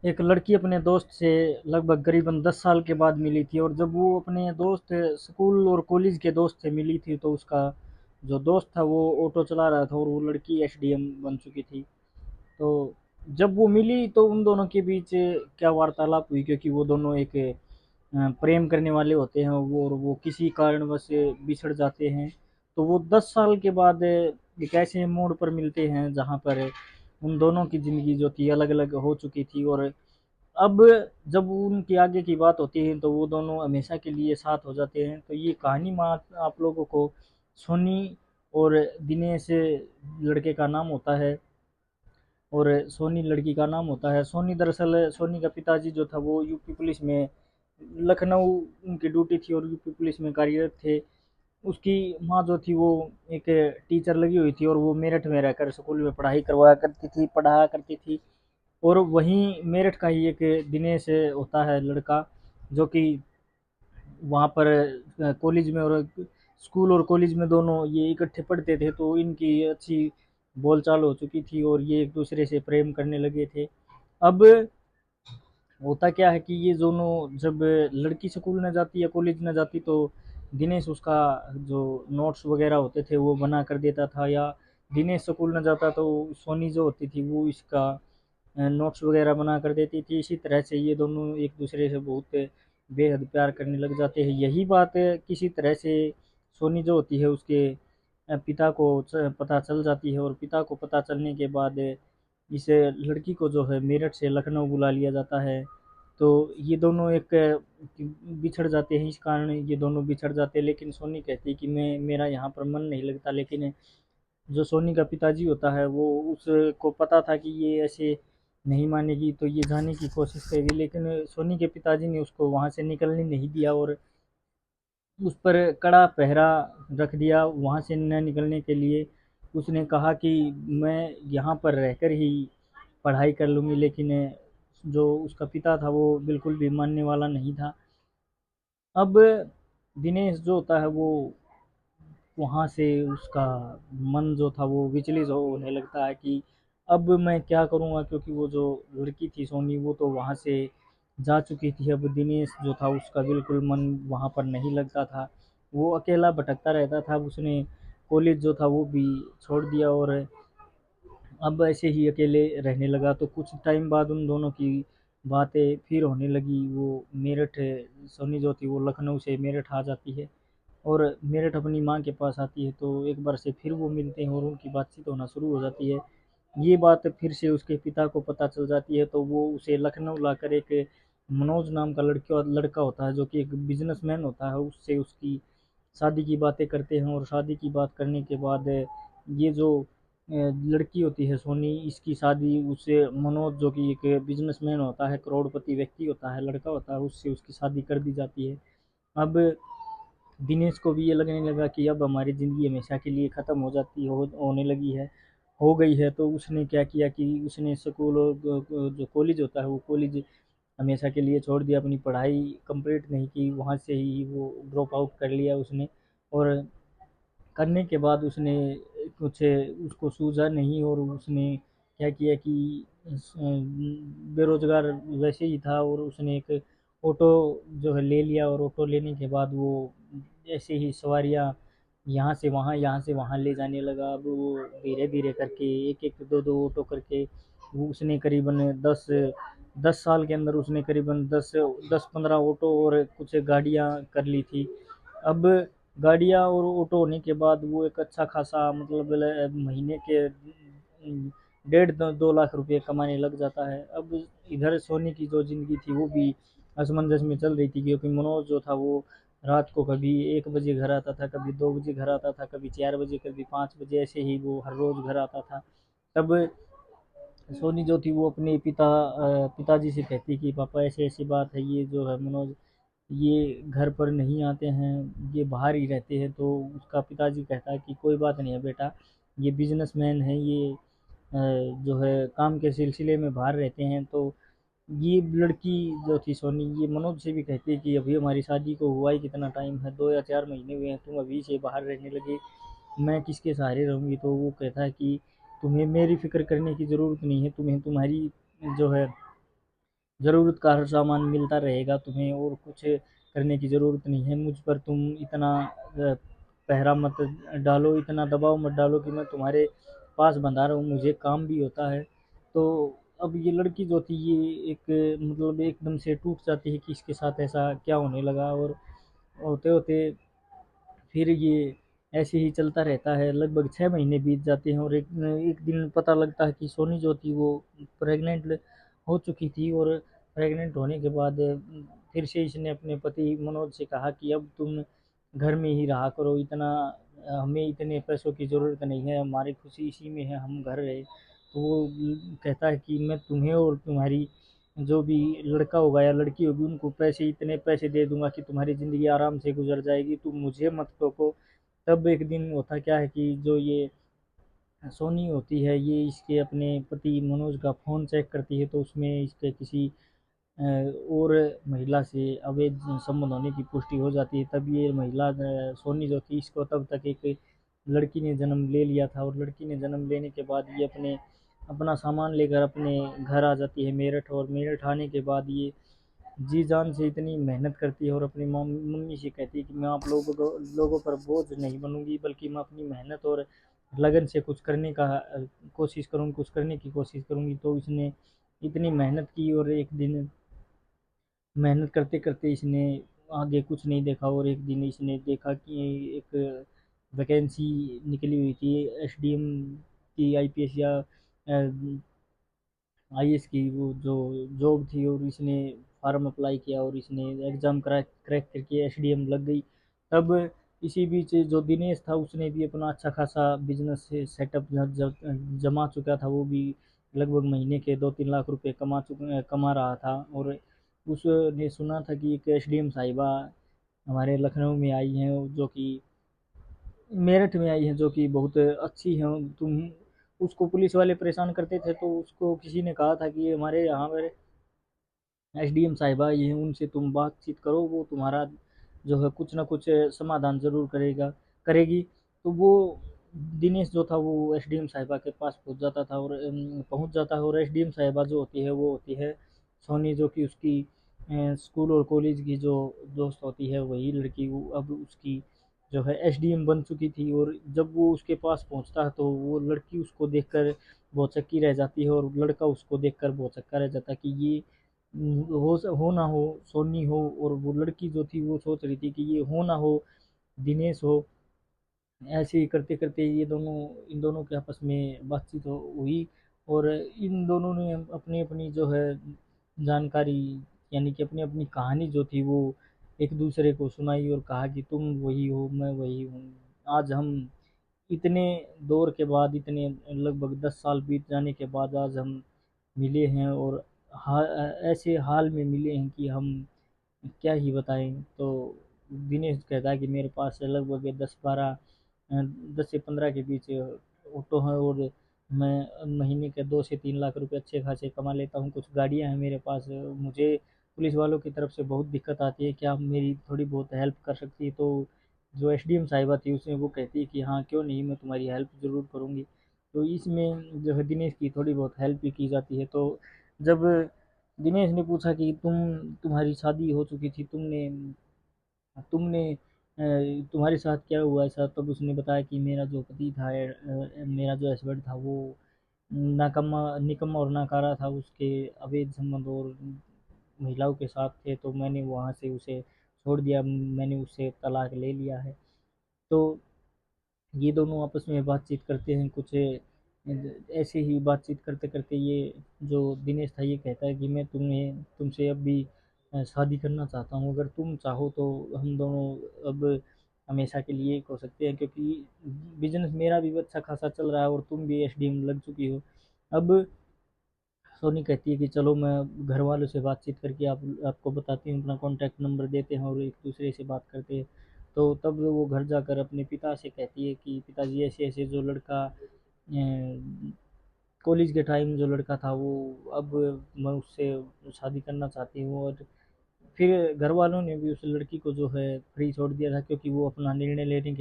एक लड़की अपने दोस्त से लगभग करीबन 10 साल के बाद मिली थी, और जब वो अपने दोस्त स्कूल और कॉलेज के दोस्त से मिली थी तो उसका जो दोस्त था वो ऑटो चला रहा था और वो लड़की एसडीएम बन चुकी थी। तो जब वो मिली तो उन दोनों के बीच क्या वार्तालाप हुई, क्योंकि वो दोनों एक प्रेम करने वाले होते हैं वो, और वो किसी कारणवश बिछड़ जाते हैं। तो वो 10 साल के बाद एक ऐसे मोड़ पर मिलते हैं जहाँ पर उन दोनों की ज़िंदगी जो थी अलग अलग हो चुकी थी, और अब जब उनकी आगे की बात होती है तो वो दोनों हमेशा के लिए साथ हो जाते हैं। तो ये कहानी में आप लोगों को सोनी और दिनेश लड़के का नाम होता है, और सोनी लड़की का नाम होता है। सोनी दरअसल सोनी का पिताजी जो था वो यूपी पुलिस में, लखनऊ उनकी ड्यूटी थी और यूपी पुलिस में कार्यरत थे। उसकी माँ जो थी वो एक टीचर लगी हुई थी, और वो मेरठ में रहकर स्कूल में पढ़ाई करवाया करती थी, पढ़ाया करती थी। और वहीं मेरठ का ही एक दिनेश होता है लड़का, जो कि वहाँ पर कॉलेज में और स्कूल और कॉलेज में दोनों ये इकट्ठे पढ़ते थे, तो इनकी अच्छी बोलचाल हो चुकी थी और ये एक दूसरे से प्रेम करने लगे थे। अब होता क्या है कि ये दोनों जब लड़की स्कूल में जाती या कॉलेज में जाती तो दिनेश उसका जो नोट्स वगैरह होते थे वो बना कर देता था, या दिनेश स्कूल में जाता तो सोनी जो होती थी वो इसका नोट्स वगैरह बना कर देती थी। इसी तरह से ये दोनों एक दूसरे से बहुत बेहद प्यार करने लग जाते हैं। यही बात किसी तरह से सोनी जो होती है उसके पिता को पता चल जाती है, और पिता को पता चलने के बाद इस लड़की को जो है मेरठ से लखनऊ बुला लिया जाता है। तो ये दोनों एक बिछड़ जाते हैं, इस कारण ये दोनों बिछड़ जाते हैं। लेकिन सोनी कहती है कि मैं मेरा यहाँ पर मन नहीं लगता, लेकिन जो सोनी का पिताजी होता है वो उसको पता था कि ये ऐसे नहीं मानेगी, तो ये जाने की कोशिश करी, लेकिन सोनी के पिताजी ने उसको वहाँ से निकलने नहीं दिया और उस पर कड़ा पहरा रख दिया वहाँ से न निकलने के लिए। उसने कहा कि मैं यहाँ पर रहकर ही पढ़ाई कर लूँगी, लेकिन जो उसका पिता था वो बिल्कुल भी मानने वाला नहीं था। अब दिनेश जो होता है वो वहाँ से उसका मन जो था वो विचलित होने लगता है कि अब मैं क्या करूँगा, क्योंकि वो जो लड़की थी सोनी वो तो वहाँ से जा चुकी थी। अब दिनेश जो था उसका बिल्कुल मन वहाँ पर नहीं लगता था, वो अकेला भटकता रहता था। उसने कॉलेज जो था वो भी छोड़ दिया और अब ऐसे ही अकेले रहने लगा। तो कुछ टाइम बाद उन दोनों की बातें फिर होने लगी। वो मेरठ, सोनी जो थी वो लखनऊ से मेरठ आ जाती है और मेरठ अपनी माँ के पास आती है, तो एक बार से फिर वो मिलते हैं और उनकी बातचीत होना शुरू हो जाती है। ये बात फिर से उसके पिता को पता चल जाती है, तो वो उसे लखनऊ लाकर एक मनोज नाम का लड़का लड़का होता है जो कि एक बिजनेसमैन होता है, उससे उसकी शादी की बातें करते हैं। और शादी की बात करने के बाद ये जो लड़की होती है सोनी, इसकी शादी उससे मनोज जो कि एक बिजनेसमैन होता है, करोड़पति व्यक्ति होता है, लड़का होता है, उससे उसकी शादी कर दी जाती है। अब दिनेश को भी ये लगने लगा कि अब हमारी ज़िंदगी हमेशा के लिए ख़त्म हो जाती हो होने लगी है, हो गई है। तो उसने क्या किया कि उसने स्कूल और जो कॉलेज होता है वो कॉलेज हमेशा के लिए छोड़ दिया, अपनी पढ़ाई कंप्लीट नहीं की, वहाँ से ही वो ड्रॉप आउट कर लिया उसने। और करने के बाद उसने कुछ उसको सूझा नहीं, और उसने क्या किया कि बेरोज़गार वैसे ही था और उसने एक ऑटो जो है ले लिया, और ऑटो लेने के बाद वो ऐसे ही सवारियाँ यहाँ से वहाँ ले जाने लगा। अब वो धीरे-धीरे करके एक-एक, दो-दो ऑटो करके वो उसने करीबन 10 साल के अंदर उसने करीबन 10-15 ऑटो और कुछ गाड़ियाँ कर ली थी। अब गाड़ियाँ और ऑटो होने के बाद वो एक अच्छा खासा मतलब महीने के 1.5 2 लाख रुपए कमाने लग जाता है। अब इधर सोनी की जो ज़िंदगी थी वो भी असमंजस में चल रही थी, क्योंकि मनोज जो था वो रात को कभी 1 बजे घर आता था, कभी 2 बजे घर आता था, कभी 4 बजे, कभी 5 बजे, ऐसे ही वो हर रोज़ घर आता था। तब सोनी जो थी वो अपने पिताजी से कहती कि पापा ऐसे ऐसी बात है, ये जो है मनोज ये घर पर नहीं आते हैं, ये बाहर ही रहते हैं। तो उसका पिताजी कहता है कि कोई बात नहीं है बेटा, ये बिजनेसमैन है, ये जो है काम के सिलसिले में बाहर रहते हैं। तो ये लड़की जो थी सोनी ये मनोज से भी कहती है कि अभी हमारी शादी को हुआ ही कितना टाइम है, 2 या 4 महीने हुए हैं, तुम अभी से बाहर रहने लगे, मैं किसके सहारे रहूँगी। तो वो कहता है कि तुम्हें मेरी फ़िक्र करने की ज़रूरत नहीं है, तुम्हें तुम्हारी जो है ज़रूरत का हर सामान मिलता रहेगा तुम्हें और कुछ करने की ज़रूरत नहीं है। मुझ पर तुम इतना पहरा मत डालो, इतना दबाव मत डालो कि मैं तुम्हारे पास बंधा रहूँ, मुझे काम भी होता है। तो अब ये लड़की जो थी ये एक मतलब एकदम से टूट जाती है कि इसके साथ ऐसा क्या होने लगा, और होते-होते फिर ये ऐसे ही चलता रहता है। लगभग 6 महीने बीत जाते हैं और एक एक दिन पता लगता है कि सोनी जो थी वो प्रेग्नेंट हो चुकी थी, और प्रेग्नेंट होने के बाद फिर से इसने अपने पति मनोज से कहा कि अब तुम घर में ही रहा करो, इतना हमें इतने पैसों की ज़रूरत नहीं है, हमारी खुशी इसी में है, हम घर रहे। तो वो कहता है कि मैं तुम्हें और तुम्हारी जो भी लड़का होगा या लड़की होगी उनको पैसे, इतने पैसे दे दूंगा कि तुम्हारी ज़िंदगी आराम से गुजर जाएगी, तुम मुझे मत टोको। तब एक दिन होता क्या है कि जो ये सोनी होती है ये इसके अपने पति मनोज का फ़ोन चेक करती है, तो उसमें इसके किसी और महिला से अवैध संबंध होने की पुष्टि हो जाती है। तब ये महिला सोनी जो थी इसको तब तक एक लड़की ने जन्म ले लिया था, और लड़की ने जन्म लेने के बाद ये अपना सामान लेकर अपने घर आ जाती है मेरठ, और मेरठ आने के बाद ये जी जान से इतनी मेहनत करती है और अपनी मम्मी से कहती है कि मैं आप लोगों पर बोझ नहीं बनूंगी, बल्कि मैं अपनी मेहनत और लगन से कुछ करने का कोशिश करूँगी, कुछ करने की कोशिश करूँगी। तो इसने इतनी मेहनत की, और एक दिन मेहनत करते करते इसने आगे कुछ नहीं देखा, और एक दिन इसने देखा कि एक वैकेंसी निकली हुई थी एसडीएम की, आईपीएस या आईएएस की वो जो जॉब थी, और इसने फार्म अप्लाई किया और इसने एग्ज़ाम क्रैक क्रैक करके एसडीएम लग गई। तब इसी बीच जो दिनेश था उसने भी अपना अच्छा खासा बिजनेस सेटअप जमा चुका था, वो भी लगभग महीने के 2-3 लाख रुपए कमा रहा था। और उसने सुना था कि एक एसडीएम साहिबा हमारे लखनऊ में आई हैं, जो कि मेरठ में आई हैं, जो कि बहुत अच्छी हैं। तुम उसको पुलिस वाले परेशान करते थे, तो उसको किसी ने कहा था कि ये हमारे यहाँ पर एसडीएम साहिबा ये हैं, उनसे तुम बातचीत करो, वो तुम्हारा जो है कुछ ना कुछ समाधान ज़रूर करेगी। तो वो दिनेश जो था वो एसडीएम साहिबा के पास पहुंच जाता है, और एसडीएम साहिबा जो होती है वो होती है सोनी, जो कि उसकी स्कूल और कॉलेज की जो दोस्त होती है वही लड़की, वो अब उसकी जो है एसडीएम बन चुकी थी। और जब वो उसके पास पहुंचता है तो वो लड़की उसको देखकर भौचक्की रह जाती है, और लड़का उसको देखकर भौचक्का रह जाता है कि ये हो ना हो सोनी हो। और वो लड़की जो थी वो सोच रही थी कि ये हो ना हो दिनेश हो। ऐसे ही करते करते इन दोनों के आपस में बातचीत हुई, और इन दोनों ने अपनी अपनी जो है जानकारी, यानी कि अपनी अपनी कहानी जो थी वो एक दूसरे को सुनाई, और कहा कि तुम वही हो, मैं वही हूँ। आज हम इतने दौर के बाद, इतने लगभग 10 साल बीत जाने के बाद आज हम मिले हैं, और ऐसे हाल में मिले हैं कि हम क्या ही बताएं। तो दिनेश कहता है कि मेरे पास लगभग 10 से 15 के बीच ऑटो है, और मैं महीने के 2 से 3 लाख रुपए अच्छे खासे कमा लेता हूँ, कुछ गाड़ियाँ हैं मेरे पास। मुझे पुलिस वालों की तरफ से बहुत दिक्कत आती है, क्या आप मेरी थोड़ी बहुत हेल्प कर सकती है? तो जो एसडीएम साहिबा थी उसने वो कहती है कि हाँ क्यों नहीं, मैं तुम्हारी हेल्प ज़रूर करूँगी। तो इसमें जो है दिनेश की थोड़ी बहुत हेल्प भी की जाती है। तो जब दिनेश ने पूछा कि तुम्हारी शादी हो चुकी थी, तुमने तुमने तुम्हारे साथ क्या हुआ ऐसा? तब उसने बताया कि मेरा जो पति था, मेरा जो हस्बैंड था वो नाकम्मा निकम्मा और नाकारा था, उसके अवैध संबंध और महिलाओं के साथ थे, तो मैंने वहाँ से उसे छोड़ दिया, मैंने उससे तलाक ले लिया है। तो ये दोनों आपस में बातचीत करते हैं कुछ ऐसे ही बातचीत करते करते ये जो दिनेश था ये कहता है कि मैं तुमसे अब भी शादी करना चाहता हूँ, अगर तुम चाहो तो हम दोनों अब हमेशा के लिए एक हो सकते हैं, क्योंकि बिजनेस मेरा भी अच्छा खासा चल रहा है और तुम भी एसडीएम लग चुकी हो। अब सोनी कहती है कि चलो मैं घर वालों से बातचीत करके आपको बताती हूँ, अपना कॉन्टैक्ट नंबर देते हैं और एक दूसरे से बात करते हैं। तो तब वो घर जाकर अपने पिता से कहती है कि पिताजी ऐसे ऐसे जो लड़का कॉलेज के टाइम जो लड़का था वो अब मैं उससे शादी करना चाहती हूँ। और फिर घर वालों ने भी उस लड़की को जो है फ्री छोड़ दिया था, क्योंकि वो अपना निर्णय लेने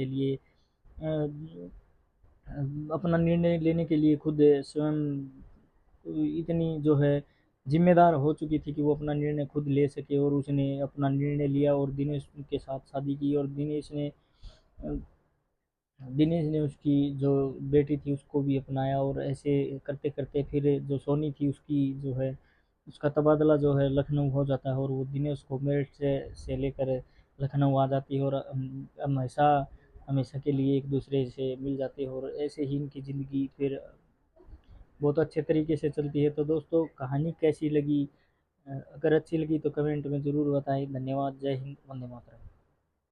के लिए खुद स्वयं इतनी जो है ज़िम्मेदार हो चुकी थी कि वो अपना निर्णय खुद ले सके, और उसने अपना निर्णय लिया और दिनेश के साथ शादी की। और दिनेश ने उसकी जो बेटी थी उसको भी अपनाया, और ऐसे करते करते फिर जो सोनी थी उसकी जो है उसका तबादला जो है लखनऊ हो जाता है, और वो दिनेश को मेरठ से लेकर लखनऊ आ जाती है, और हमेशा हमेशा के लिए एक दूसरे से मिल जाते हैं, और ऐसे ही इनकी ज़िंदगी फिर बहुत अच्छे तरीके से चलती है। तो दोस्तों, कहानी कैसी लगी? अगर अच्छी लगी तो कमेंट में ज़रूर बताएं। धन्यवाद। जय हिंद। वंदे मातरम।